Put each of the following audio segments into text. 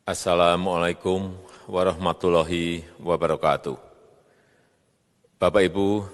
Assalamualaikum warahmatullahi wabarakatuh. Bapak, Ibu,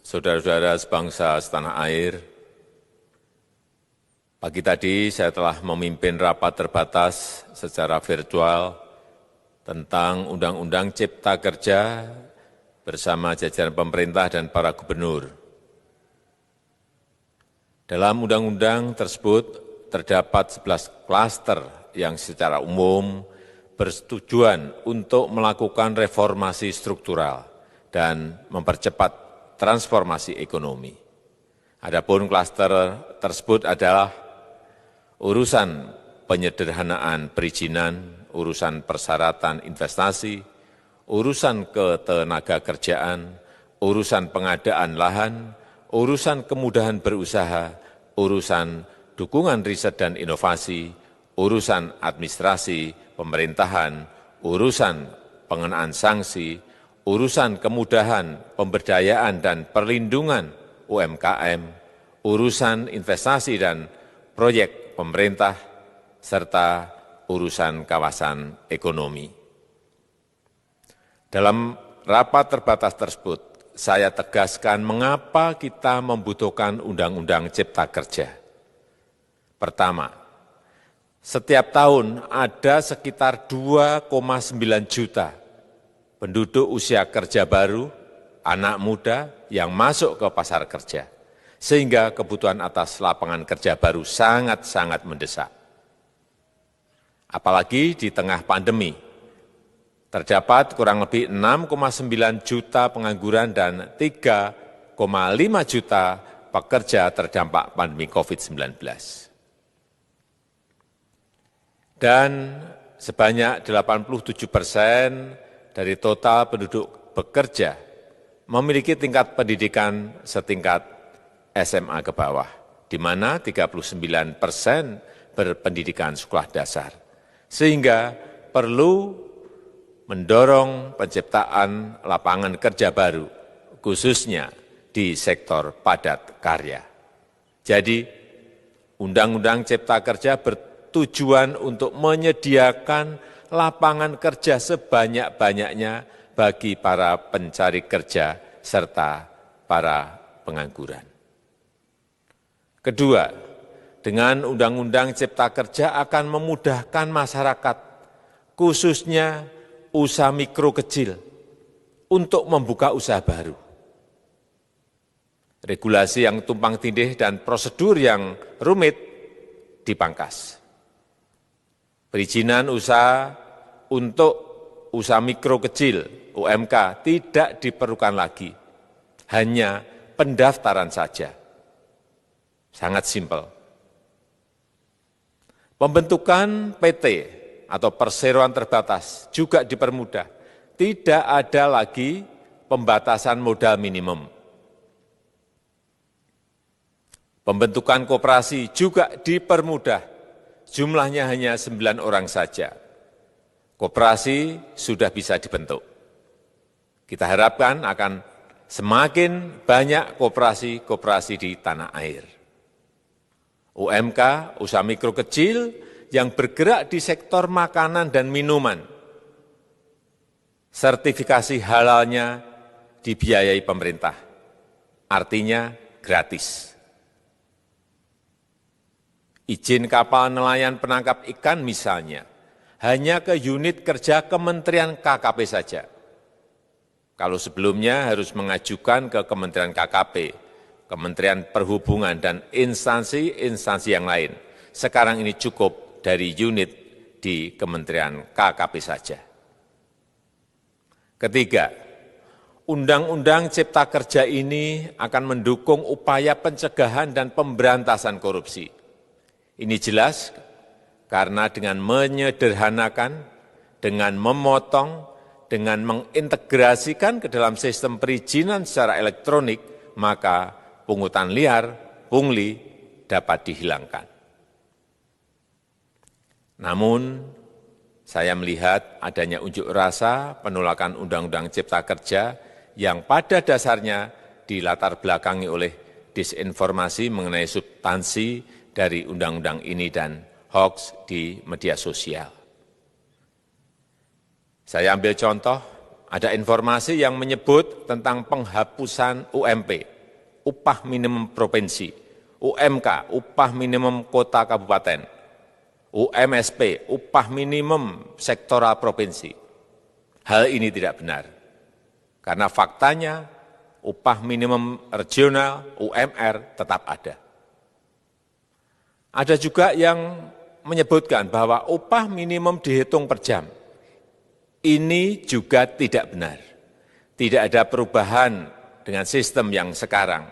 saudara-saudara sebangsa setanah air, pagi tadi saya telah memimpin rapat terbatas secara virtual tentang Undang-Undang Cipta Kerja bersama jajaran pemerintah dan para gubernur. Dalam undang-undang tersebut terdapat 11 klaster yang secara umum bertujuan untuk melakukan reformasi struktural dan mempercepat transformasi ekonomi. Adapun klaster tersebut adalah urusan penyederhanaan perizinan, urusan persyaratan investasi, urusan ketenagakerjaan, urusan pengadaan lahan, urusan kemudahan berusaha, urusan dukungan riset dan inovasi, urusan administrasi pemerintahan, urusan pengenaan sanksi, urusan kemudahan pemberdayaan dan perlindungan UMKM, urusan investasi dan proyek pemerintah, serta urusan kawasan ekonomi. Dalam rapat terbatas tersebut, saya tegaskan mengapa kita membutuhkan Undang-Undang Cipta Kerja. Pertama, setiap tahun ada sekitar 2,9 juta penduduk usia kerja baru, anak muda yang masuk ke pasar kerja, sehingga kebutuhan atas lapangan kerja baru sangat-sangat mendesak. Apalagi di tengah pandemi, terdapat kurang lebih 6,9 juta pengangguran dan 3,5 juta pekerja terdampak pandemi COVID-19. Dan sebanyak 87% dari total penduduk bekerja memiliki tingkat pendidikan setingkat SMA ke bawah, di mana 39% berpendidikan sekolah dasar. Sehingga perlu mendorong penciptaan lapangan kerja baru, khususnya di sektor padat karya. Jadi, Undang-Undang Cipta Kerja bertujuan untuk menyediakan lapangan kerja sebanyak-banyaknya bagi para pencari kerja serta para pengangguran. Kedua, dengan Undang-Undang Cipta Kerja akan memudahkan masyarakat, khususnya usaha mikro kecil, untuk membuka usaha baru. Regulasi yang tumpang tindih dan prosedur yang rumit dipangkas. Perizinan usaha untuk usaha mikro kecil (UMK) tidak diperlukan lagi, hanya pendaftaran saja. Sangat simpel. Pembentukan PT atau perseroan terbatas juga dipermudah. Tidak ada lagi pembatasan modal minimum. Pembentukan koperasi juga dipermudah. Jumlahnya hanya 9 orang saja. Koperasi sudah bisa dibentuk. Kita harapkan akan semakin banyak koperasi-koperasi di tanah air. UMK, usaha mikro kecil yang bergerak di sektor makanan dan minuman. Sertifikasi halalnya dibiayai pemerintah, artinya gratis. Izin kapal nelayan penangkap ikan misalnya, hanya ke unit kerja Kementerian KKP saja. Kalau sebelumnya harus mengajukan ke Kementerian KKP, Kementerian Perhubungan, dan instansi-instansi yang lain. Sekarang ini cukup dari unit di Kementerian KKP saja. Ketiga, Undang-Undang Cipta Kerja ini akan mendukung upaya pencegahan dan pemberantasan korupsi. Ini jelas karena dengan menyederhanakan, dengan memotong, dengan mengintegrasikan ke dalam sistem perizinan secara elektronik, maka pungutan liar, pungli dapat dihilangkan. Namun, saya melihat adanya unjuk rasa penolakan Undang-Undang Cipta Kerja yang pada dasarnya dilatar belakangi oleh disinformasi mengenai substansi dari undang-undang ini dan hoax di media sosial. Saya ambil contoh, ada informasi yang menyebut tentang penghapusan UMP, upah minimum provinsi, UMK, upah minimum kota kabupaten, UMSP, upah minimum sektoral provinsi. Hal ini tidak benar, karena faktanya upah minimum regional, UMR, tetap ada. Ada juga yang menyebutkan bahwa upah minimum dihitung per jam. Ini juga tidak benar. Tidak ada perubahan dengan sistem yang sekarang.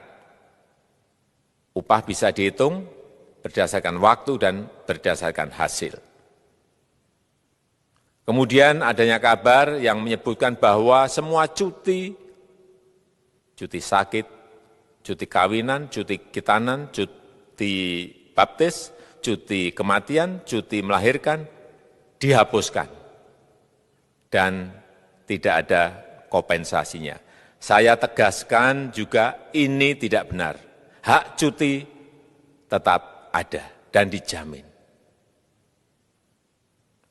Upah bisa dihitung berdasarkan waktu dan berdasarkan hasil. Kemudian adanya kabar yang menyebutkan bahwa semua cuti sakit, cuti kawinan, cuti khitanan, cuti baptis, cuti kematian, cuti melahirkan, dihapuskan. Dan tidak ada kompensasinya. Saya tegaskan juga ini tidak benar. Hak cuti tetap ada dan dijamin.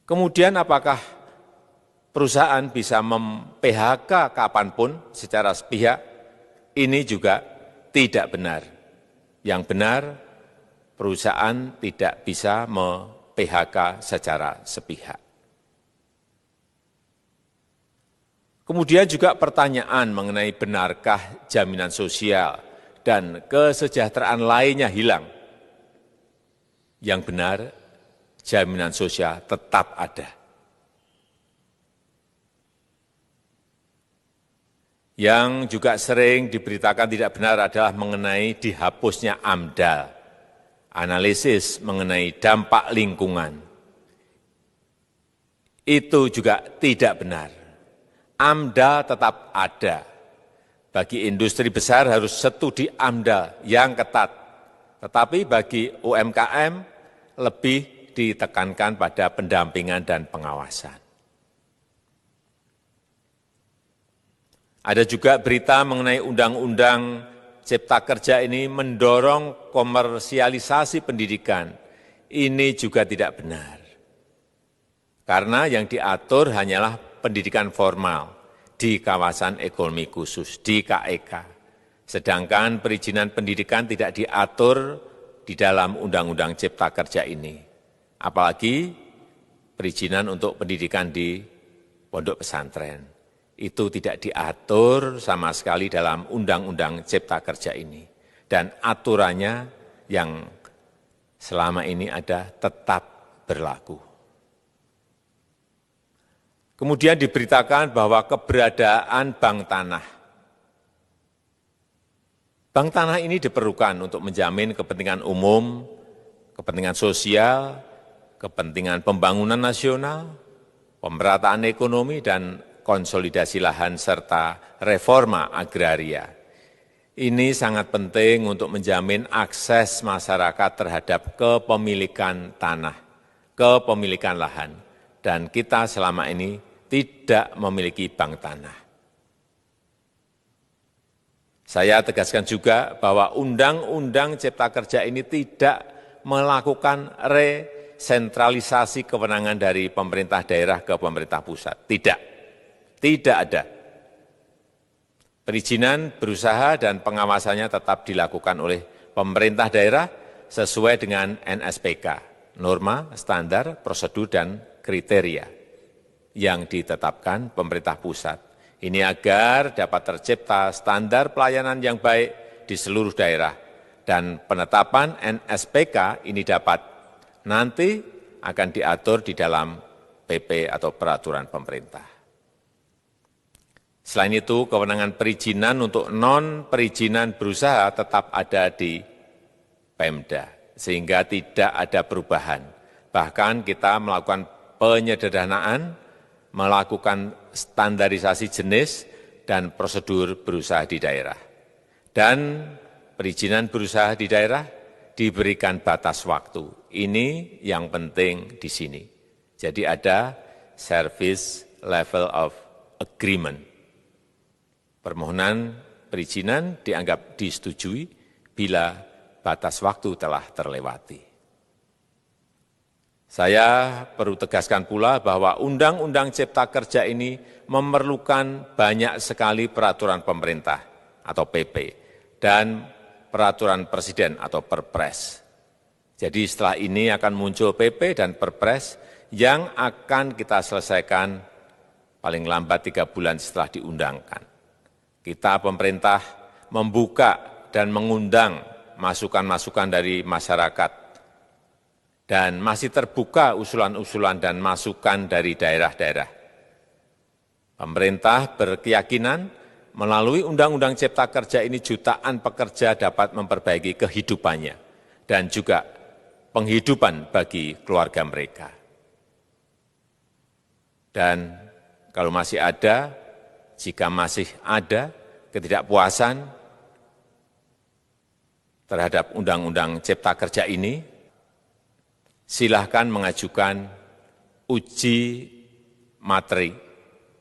Kemudian apakah perusahaan bisa mem-PHK kapanpun secara sepihak? Ini juga tidak benar. Yang benar, perusahaan tidak bisa me-PHK secara sepihak. Kemudian juga pertanyaan mengenai benarkah jaminan sosial dan kesejahteraan lainnya hilang. Yang benar, jaminan sosial tetap ada. Yang juga sering diberitakan tidak benar adalah mengenai dihapusnya AMDAL, analisis mengenai dampak lingkungan. Itu juga tidak benar. AMDAL tetap ada. Bagi industri besar harus studi AMDAL yang ketat. Tetapi bagi UMKM lebih ditekankan pada pendampingan dan pengawasan. Ada juga berita mengenai Undang-Undang Cipta Kerja ini mendorong komersialisasi pendidikan. Ini juga tidak benar. Karena yang diatur hanyalah pendidikan formal di kawasan ekonomi khusus, di KEK. Sedangkan perizinan pendidikan tidak diatur di dalam Undang-Undang Cipta Kerja ini. Apalagi perizinan untuk pendidikan di pondok pesantren. Itu tidak diatur sama sekali dalam Undang-Undang Cipta Kerja ini. Dan aturannya yang selama ini ada tetap berlaku. Kemudian diberitakan bahwa keberadaan bank tanah. Bank tanah ini diperlukan untuk menjamin kepentingan umum, kepentingan sosial, kepentingan pembangunan nasional, pemerataan ekonomi, dan konsolidasi lahan serta reforma agraria. Ini sangat penting untuk menjamin akses masyarakat terhadap kepemilikan tanah, kepemilikan lahan. Dan kita selama ini tidak memiliki bank tanah. Saya tegaskan juga bahwa Undang-Undang Cipta Kerja ini tidak melakukan resentralisasi kewenangan dari pemerintah daerah ke pemerintah pusat. Tidak ada. Perizinan berusaha dan pengawasannya tetap dilakukan oleh pemerintah daerah sesuai dengan NSPK, norma, standar, prosedur, dan kriteria yang ditetapkan pemerintah pusat. Ini agar dapat tercipta standar pelayanan yang baik di seluruh daerah. Dan penetapan NSPK ini dapat nanti akan diatur di dalam PP atau peraturan pemerintah. Selain itu, kewenangan perizinan untuk non-perizinan berusaha tetap ada di Pemda, sehingga tidak ada perubahan. Bahkan kita melakukan penyederhanaan, melakukan standarisasi jenis dan prosedur berusaha di daerah. Dan perizinan berusaha di daerah diberikan batas waktu. Ini yang penting di sini. Jadi ada service level of agreement. Permohonan perizinan dianggap disetujui bila batas waktu telah terlewati. Saya perlu tegaskan pula bahwa Undang-Undang Cipta Kerja ini memerlukan banyak sekali peraturan pemerintah atau PP dan peraturan presiden atau Perpres. Jadi setelah ini akan muncul PP dan Perpres yang akan kita selesaikan paling lambat 3 bulan setelah diundangkan. Kita pemerintah membuka dan mengundang masukan-masukan dari masyarakat dan masih terbuka usulan-usulan dan masukan dari daerah-daerah. Pemerintah berkeyakinan melalui Undang-Undang Cipta Kerja ini jutaan pekerja dapat memperbaiki kehidupannya dan juga penghidupan bagi keluarga mereka. Dan kalau masih ada, jika masih ada ketidakpuasan terhadap Undang-Undang Cipta Kerja ini, silahkan mengajukan uji materi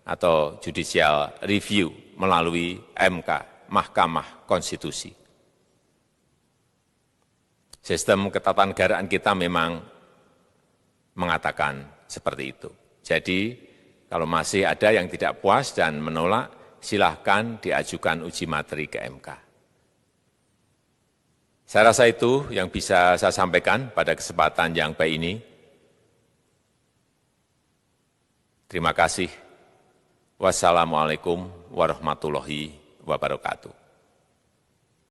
atau judicial review melalui MK, Mahkamah Konstitusi. Sistem ketatanegaraan kita memang mengatakan seperti itu. Jadi, kalau masih ada yang tidak puas dan menolak, silahkan diajukan uji materi ke MK. Saya rasa itu yang bisa saya sampaikan pada kesempatan yang baik ini. Terima kasih. Wassalamualaikum warahmatullahi wabarakatuh.